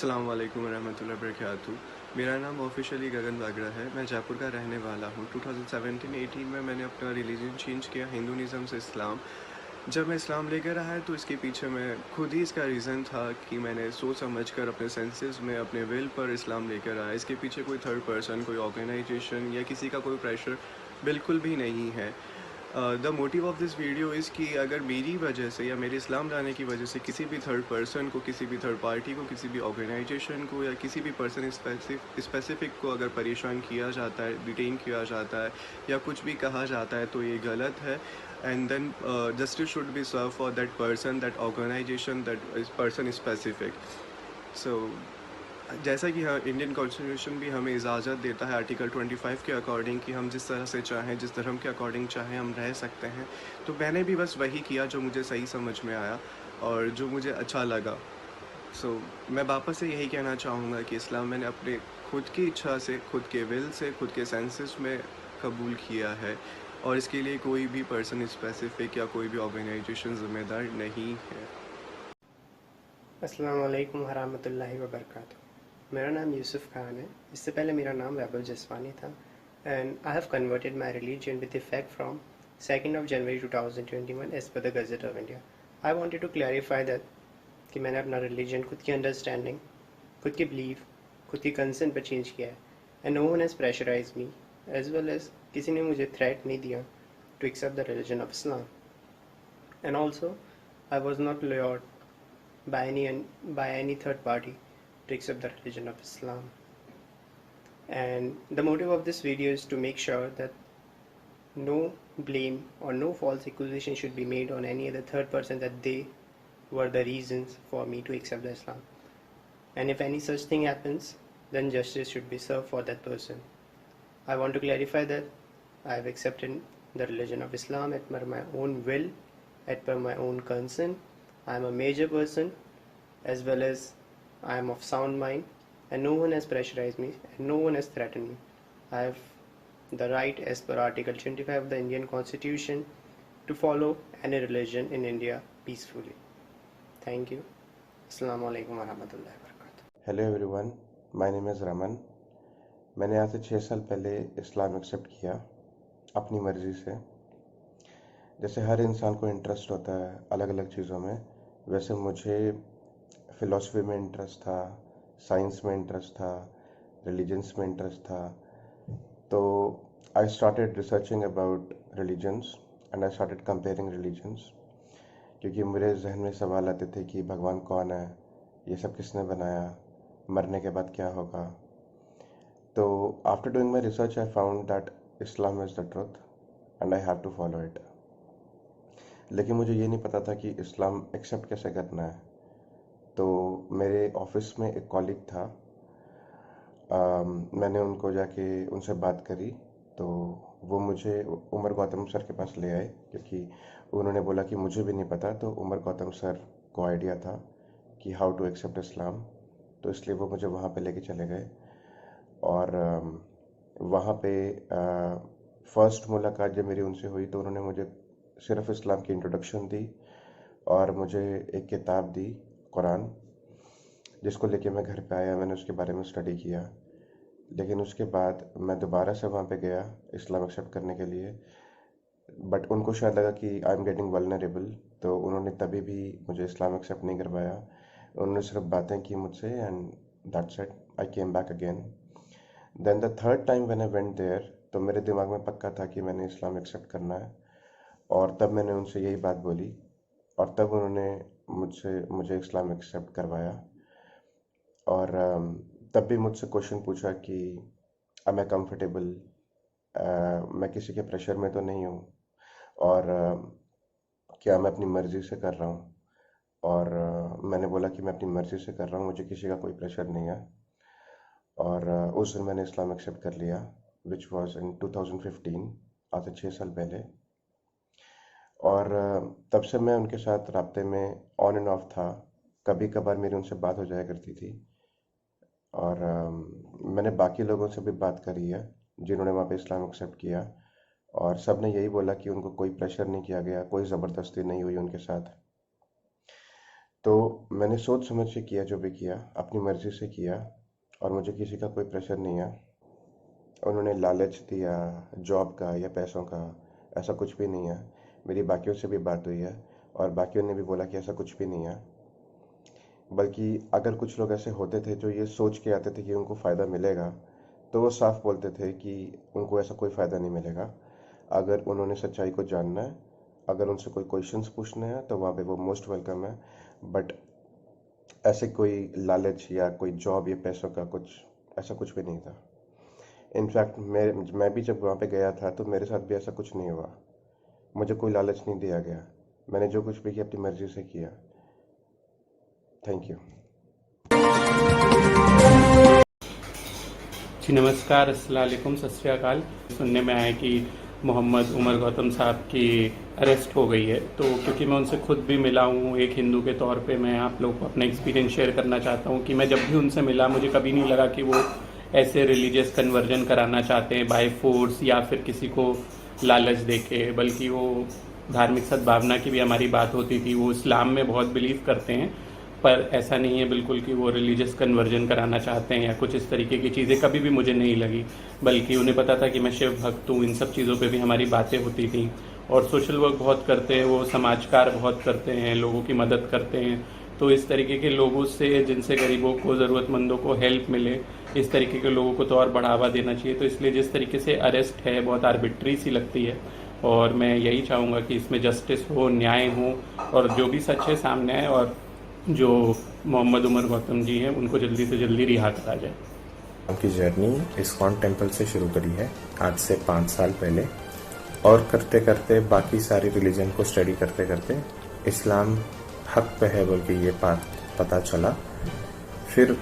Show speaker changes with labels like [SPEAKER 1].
[SPEAKER 1] अस्सलाम वालेकुम रहमतुल्लाहि वबरकातुहू। मेरा नाम ऑफिशियली गगन बागड़ा है। मैं जयपुर का रहने वाला हूँ। 2017-18 में मैंने अपना रिलीजन चेंज किया हिंदुइज़्म से इस्लाम। जब मैं इस्लाम लेकर आया तो इसके पीछे मैं खुद ही इसका रीज़न था कि मैंने सोच समझ कर अपने सेंसेस में अपने विल पर इस्लाम लेकर आया। इसके पीछे कोई थर्ड पर्सन, कोई ऑर्गेनाइजेशन या किसी का कोई प्रेशर बिल्कुल भी नहीं है। The motive of this video is कि अगर मेरी वजह से या मेरे इस्लाम लाने की वजह से किसी भी थर्ड पर्सन को, किसी भी थर्ड पार्टी को, किसी भी ऑर्गेनाइजेशन को या किसी भी पर्सन स्पेसिफिक को अगर परेशान किया जाता है, डिटेन किया जाता है या कुछ भी कहा जाता है तो ये गलत है। And then justice should be served for that person, that organization, that person specific. So जैसा कि हाँ, इंडियन कॉन्स्टिट्यूशन भी हमें इजाज़त देता है आर्टिकल 25 के अकॉर्डिंग कि हम जिस तरह से चाहें, जिस धर्म के अकॉर्डिंग चाहें हम रह सकते हैं। तो मैंने भी बस वही किया जो मुझे सही समझ में आया और जो मुझे अच्छा लगा। सो मैं वापस से यही कहना चाहूँगा कि इस्लाम मैंने अपने खुद की इच्छा से, खुद के विल से, खुद के सेंसेस में कबूल किया है और इसके लिए कोई भी पर्सन स्पेसिफिक या कोई भी ऑर्गेनाइजेशन ज़िम्मेदार नहीं है।
[SPEAKER 2] अस्सलाम वालेकुम वरहमतुल्लाहि वबरकातुहू। मेरा नाम यूसुफ़ खान है। इससे पहले मेरा नाम वैभव जसवानी था and I have converted my religion with effect from 2 January 2021 as per the gazette of India. I wanted to clarify that कि मैंने अपना रिलीजन खुद की अंडरस्टैंडिंग, खुद की बिलीफ, खुद की कंसर्न पर चेंज किया है and no one has pressurise me as well as किसी ने मुझे थ्रेट नहीं दिया to accept the religion of Islam. And also I was not lured by any third party to accept the religion of Islam. And the motive of this video is to make sure that no blame or no false accusation should be made on any other third person that they were the reasons for me to accept Islam. And if any such thing happens, then justice should be served for that person. I want to clarify that I have accepted the religion of Islam at my own will, at per my own consent. I am a major person as well as I am of sound mind and no one has pressurized me and no one has threatened me. I have the right as per Article 25 of the Indian Constitution to follow any religion in India peacefully. Thank you. Assalamu alaikum warahmatullahi wabarakatuh.
[SPEAKER 3] Hello everyone, my name is Raman. मैंने आज से 6 साल पहले इस्लाम accept किया अपनी मर्ज़ी से। जैसे हर इंसान को इंटरेस्ट होता है अलग अलग चीज़ों में, वैसे मुझे फ़िलासफ़ी में इंटरेस्ट था, साइंस में इंटरेस्ट था, रिलीजन्स में इंटरेस्ट था। तो I started researching about religions and I started comparing religions, क्योंकि मेरे जहन में सवाल आते थे कि भगवान कौन है, ये सब किसने बनाया, मरने के बाद क्या होगा। तो after doing my research I found that Islam is the truth and I have to follow it. लेकिन मुझे ये नहीं पता था कि इस्लाम एक्सेप्ट कैसे करना है। तो मेरे ऑफिस में एक कॉलीग था, मैंने उनको जाके उनसे बात करी तो वो मुझे उमर गौतम सर के पास ले आए, क्योंकि उन्होंने बोला कि मुझे भी नहीं पता। तो उमर गौतम सर को आइडिया था कि हाउ टू एक्सेप्ट इस्लाम, तो इसलिए वो मुझे वहाँ पे लेके चले गए। और वहाँ पे फर्स्ट मुलाकात जब मेरी उनसे हुई तो उन्होंने मुझे सिर्फ इस्लाम की इंट्रोडक्शन दी और मुझे एक किताब दी, कुरान, जिसको लेके मैं घर पे आया। मैंने उसके बारे में स्टडी किया। लेकिन उसके बाद मैं दोबारा से वहाँ पे गया इस्लाम एक्सेप्ट करने के लिए, बट उनको शायद लगा कि आई एम गेटिंग वल्नरेबल, तो उन्होंने तभी भी मुझे इस्लाम एक्सेप्ट नहीं करवाया। उन्होंने सिर्फ बातें की मुझसे and that's it. I came back again. Then the third time when I went there, तो मेरे दिमाग में पक्का था कि मैंने इस्लाम एक्सेप्ट करना है, और तब मैंने उनसे यही बात बोली और तब उन्होंने मुझे इस्लाम एक्सेप्ट करवाया। और तब भी मुझसे क्वेश्चन पूछा कि आई एम कंफर्टेबल, मैं किसी के प्रेशर में तो नहीं हूँ, और क्या मैं अपनी मर्ज़ी से कर रहा हूँ। और मैंने बोला कि मैं अपनी मर्ज़ी से कर रहा हूँ, मुझे किसी का कोई प्रेशर नहीं है। और उस दिन मैंने इस्लाम एक्सेप्ट कर लिया, विच वॉज इन 2015, आज से 6 साल पहले। और तब से मैं उनके साथ राब्ते में ऑन एंड ऑफ था। कभी कभार मेरी उनसे बात हो जाया करती थी। और मैंने बाकी लोगों से भी बात करी है जिन्होंने वहाँ पे इस्लाम एक्सेप्ट किया, और सब ने यही बोला कि उनको कोई प्रेशर नहीं किया गया, कोई ज़बरदस्ती नहीं हुई उनके साथ। तो मैंने सोच समझ के किया, जो भी किया अपनी मर्ज़ी से किया, और मुझे किसी का कोई प्रेशर नहीं है। उन्होंने लालच दिया जॉब का या पैसों का, ऐसा कुछ भी नहीं है। मेरी बाकियों से भी बात हुई है और बाकियों ने भी बोला कि ऐसा कुछ भी नहीं है। बल्कि अगर कुछ लोग ऐसे होते थे जो ये सोच के आते थे कि उनको फ़ायदा मिलेगा, तो वो साफ बोलते थे कि उनको ऐसा कोई फ़ायदा नहीं मिलेगा। अगर उन्होंने सच्चाई को जानना है, अगर उनसे कोई क्वेश्चंस पूछने हैं, तो वहाँ पे वो मोस्ट वेलकम है। बट ऐसे कोई लालच या कोई जॉब या पैसों का कुछ, ऐसा कुछ भी नहीं था। इनफैक्ट मैं भी जब वहाँ पे गया था तो मेरे साथ भी ऐसा कुछ नहीं हुआ। मुझे कोई लालच नहीं दिया गया। मैंने जो कुछ भी किया अपनी मर्जी से किया। Thank you.
[SPEAKER 4] जी नमस्कार, अस्सलाम वालेकुम, सत श्री अकाल। सुनने में आया कि मोहम्मद उमर गौतम साहब की अरेस्ट हो गई है, तो क्योंकि मैं उनसे खुद भी मिला हूँ एक हिंदू के तौर पे, मैं आप लोगों को अपना एक्सपीरियंस शेयर करना चाहता हूँ कि मैं जब भी उनसे मिला मुझे कभी नहीं लगा कि वो ऐसे रिलीजियस कन्वर्जन कराना चाहते हैं बाय फोर्स या फिर किसी को लालच देके, बल्कि वो धार्मिक सद्भावना की भी हमारी बात होती थी। वो इस्लाम में बहुत बिलीव करते हैं, पर ऐसा नहीं है बिल्कुल कि वो रिलीजियस कन्वर्जन कराना चाहते हैं या कुछ इस तरीके की चीज़ें कभी भी मुझे नहीं लगी। बल्कि उन्हें पता था कि मैं शिव भक्त हूँ, इन सब चीज़ों पे भी हमारी बातें होती थी। और सोशल वर्क बहुत करते हैं वो, समाज कार्य बहुत करते हैं, लोगों की मदद करते हैं। तो इस तरीके के लोगों से, जिनसे गरीबों को, ज़रूरतमंदों को हेल्प मिले, इस तरीके के लोगों को तो और बढ़ावा देना चाहिए। तो इसलिए जिस तरीके से अरेस्ट है बहुत आर्बिट्री सी लगती है, और मैं यही चाहूँगा कि इसमें जस्टिस हो, न्याय हो, और जो भी सच है सामने आए, और जो मोहम्मद उमर गौतम जी हैं उनको जल्दी से जल्दी रिहा करा जाए।
[SPEAKER 5] उनकी जर्नी इस्कॉन टेम्पल से शुरू करी है आज से 5 साल पहले, और करते करते बाकी सारी रिलीजन को स्टडी करते करते इस्लाम हक पे है बोल के ये बात पता चला। फिर